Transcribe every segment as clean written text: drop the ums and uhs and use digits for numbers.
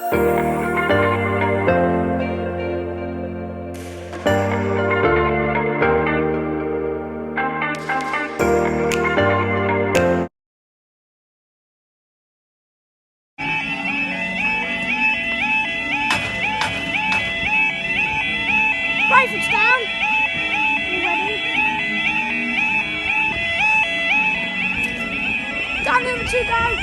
Brayford's down already. Down number 2 go.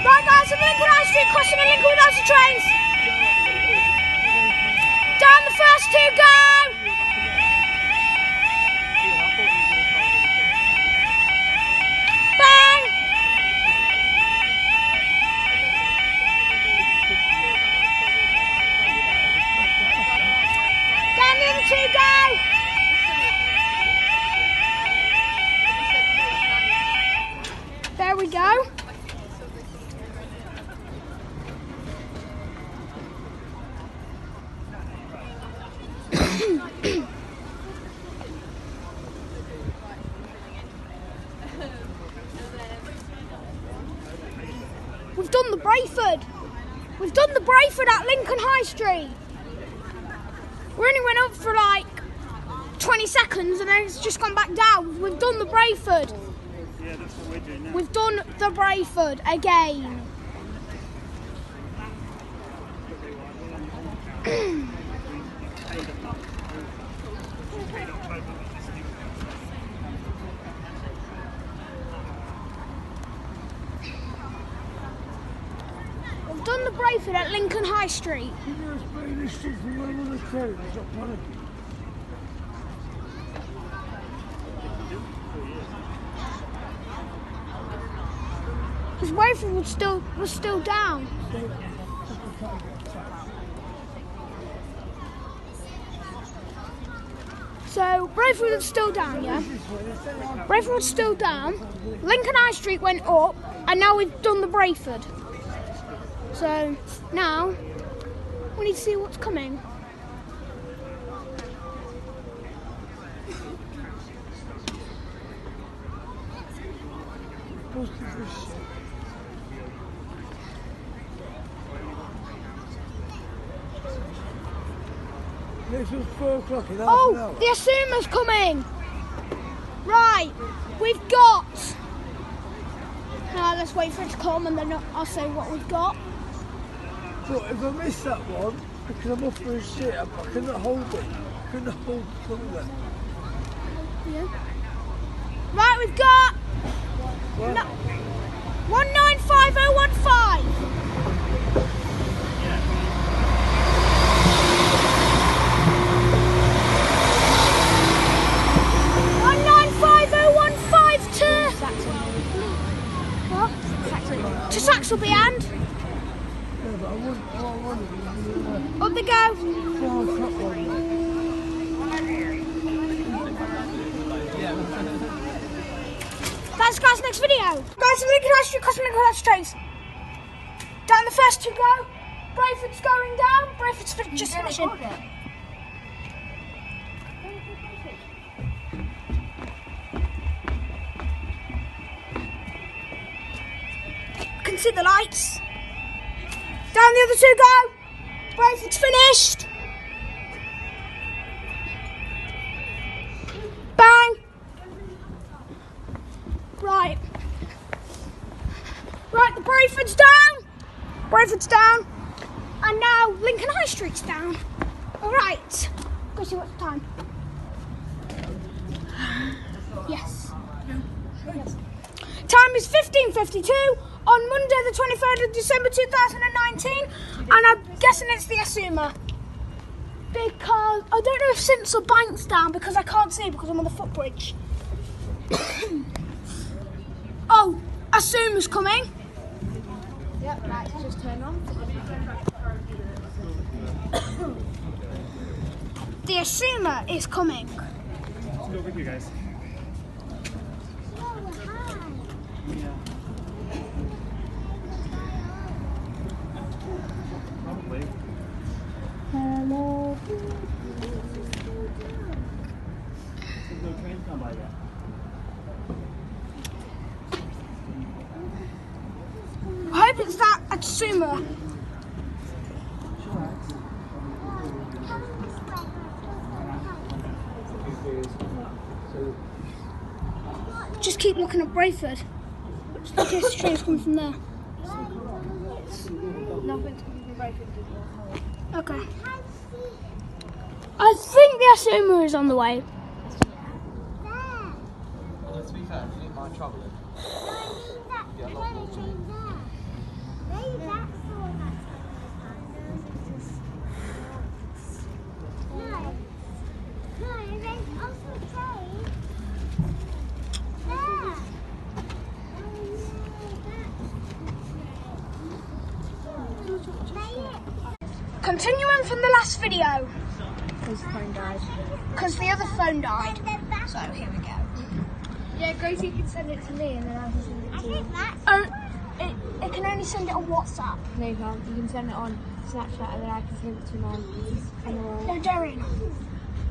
Right guys, I'm Lincoln High Street, crossing the Lincoln without the trains. Down the first 2 go. Bang. Down the other 2 go. There we go. We've done the Brayford. We've done the Brayford at Lincoln High Street. We only went up for like 20 seconds and then it's just gone back down. We've done the Brayford. Yeah, that's what we're doing now. We've done the Brayford again. We've done the Brayford at Lincoln High Street. Because Brayford was still down. So Brayford was still down, yeah? Brayford was still down. Lincoln High Street went up, and now we've done the Brayford. So now we need to see what's coming. This was 4 o'clock in half an Oh, hour. the Asuma's coming. Right, we've got. Let's wait for it to come and then I'll say what we've got. But if I miss that one, because I'm off for a shit, I cannot hold it. I couldn't hold some of that. Yeah. Right, we've got. Well, No, 195015. far top one. That's guys, next video. Guys, Lincoln High Street, crossing Lincoln High Street. Down the first two go. Brayford's going down. Brayford's just finishing. I can see the lights. Down the other two go. Brayford's finished. Bang. Right. Right, the Brayford's down. Brayford's down. And now Lincoln High Street's down. Alright. Go see what's the time. Yes. Time is 15:52 on Monday the 23rd of December 2019. And I'm guessing it's the Asuma. Because I don't know if Sincil Bank's down because I can't see because I'm on the footbridge. Oh, Asuma's coming. Yep, lights just turned on. The Asuma is coming. Let's go with you guys. Yeah. Probably. Hello. There's no trains come by yet. I hope it's that Asuma. Just keep looking at Brayford. This train's coming from there. Nothing's coming from Brayford. Okay. I think the Asuma is on the way. To be fair, if you didn't mind travelling, you get a lot more. Continuing from the last video, His phone died. because the other phone died. So here we go. Yeah, Gracie can send it to me and then I can send it to you. It can only send it on WhatsApp. No, you can't. You can send it on Snapchat and then I can send it to mine. No, Darren.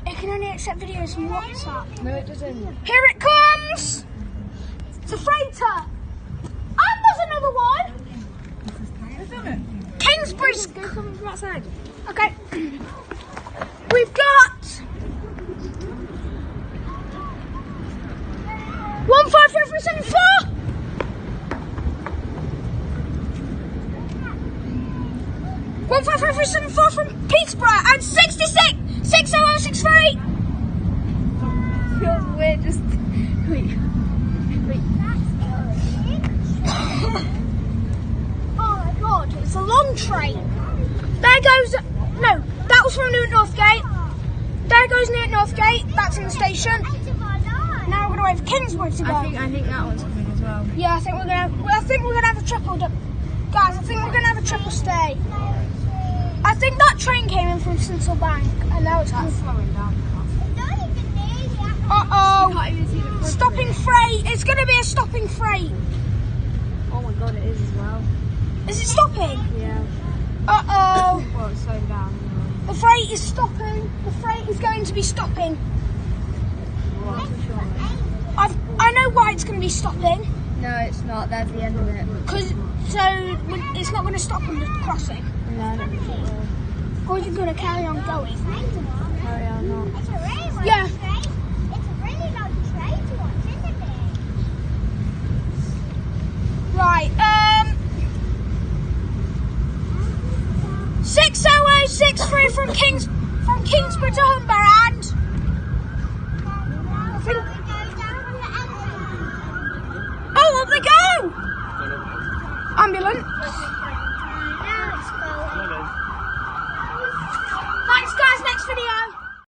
It can only accept videos from WhatsApp. No, it doesn't. Here it comes! It's a freighter! And there's another one! Kingsbury's. Go come from outside. Okay. We've got 153374. 153374 from Peterborough and 66 60063. Feels weird just... Wait. Oh my god, it's a long train. There goes, no, that was from Newton Northgate. There goes Newton Northgate, that's in the station. Now we're gonna wait for Kingswood to go. I think that one's coming as well. Yeah, I think we're gonna have a triple. Guys, I think we're gonna have a triple stay. I think that train came in from Sincil Bank, and now it's coming. Slowing down. Uh Can't even see the oh, front stopping of it. freight. It's gonna be a stopping freight. Oh my god, it is as well. Is it stopping? Yeah. Uh oh, Well, it's slowing down. the freight is stopping. The freight is going to be stopping. I know why it's going to be stopping. No, it's not. That's the end of it. It's not going to stop on the crossing. No, not Or is it going to carry on going? Carry on, not. Yeah. Right. 60063 from Kingsborough to Humber and I think. Oh, up they go! Ambulance.